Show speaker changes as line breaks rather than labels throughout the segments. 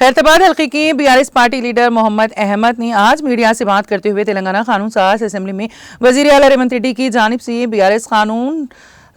खैरताबाद हल्के के BRS party leader Mohammed Ahmed ने आज मीडिया से बात करते हुए तेलंगाना कानून साज असेंबली में वजीर आला रेवंत रेड्डी की जानिब से बीआरएस कानून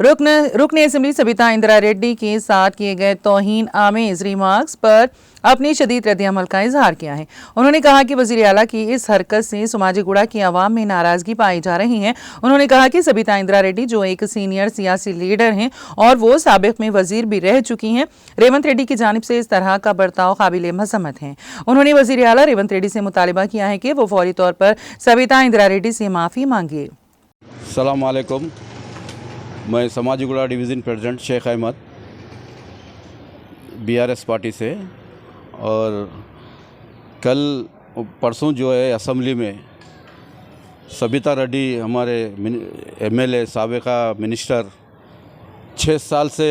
रुकन असेंबली सबिता इंदिरा रेड्डी के साथ किए गए तौहीन आमेज रिमार्क्स पर अपनी शदीद रद्द-ए-अमल का इजहार किया है। उन्होंने कहा कि वजीर आला की इस हरकत से समाजीगुड़ा की आवाम में नाराजगी पाई जा रही है। उन्होंने कहा कि सबिता इंदिरा रेड्डी जो एक सीनियर सियासी लीडर हैं और वो साबिक में वजीर भी रह चुकी हैं, रेवंत रेड्डी की जानिब से इस तरह का बर्ताव काबिल मजम्मत है। उन्होंने वजीर आला रेवंत रेड्डी से मुतालिबा किया है कि वो फौरी तौर पर सबिता इंदिरा रेड्डी से माफ़ी मांगे।
अस्सलाम वालेकुम, मैं Samajiguda division president Sheikh Ahmed BRS party से। और कल परसों जो है असेंबली में सबिता रेड्डी हमारे एमएलए साबिका मिनिस्टर 6 साल से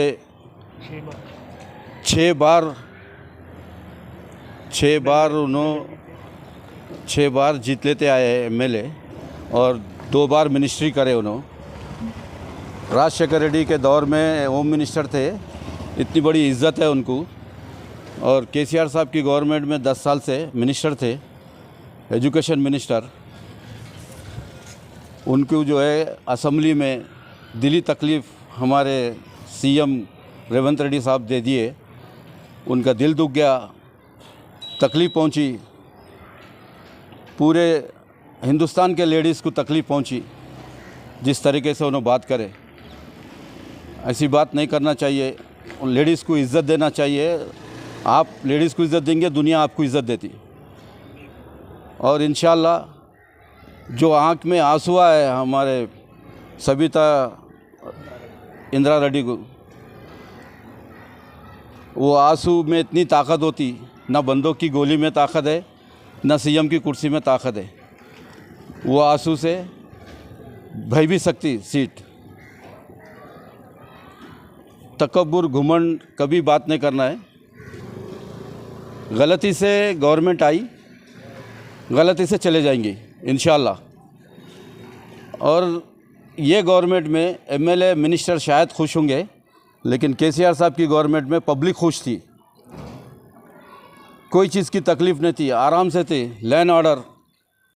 6 बार जीत लेते आए हैं एमएलए और 2 बार मिनिस्ट्री करे उन्होंने। राजशेखर रेड्डी के दौर में होम मिनिस्टर थे, इतनी बड़ी इज्जत है उनको। और केसीआर साहब की गवर्नमेंट में 10 साल से मिनिस्टर थे, एजुकेशन मिनिस्टर। उनको जो है असेंबली में दिली तकलीफ़ हमारे सीएम रेवंत रेड्डी साहब दे दिए, उनका दिल दुख गया, तकलीफ़ पहुंची, पूरे हिंदुस्तान के लेडीज़ को तकलीफ़ पहुंची। जिस तरीके से उन्होंने बात करे, ऐसी बात नहीं करना चाहिए। लेडीज़ को इज़्ज़त देना चाहिए। आप लेडीज़ को इज़्ज़त देंगे, दुनिया आपको इज़्ज़त देती। और इंशाअल्लाह जो आँख में आंसू है हमारे सबिता इंदिरा रेड्डी को, वो आंसू में इतनी ताकत होती, ना बंदूक की गोली में ताकत है, ना सीएम की कुर्सी में ताकत है। वो आंसू से भय भी सकती सीट। तकब्बुर घुमंड कभी बात नहीं करना है। गलती से गवर्नमेंट आई, गलती से चले जाएंगे इंशाअल्लाह। और ये गवर्नमेंट में एमएलए मिनिस्टर शायद खुश होंगे, लेकिन केसीआर साहब की गवर्नमेंट में पब्लिक खुश थी, कोई चीज़ की तकलीफ़ नहीं थी, आराम से थी। Land order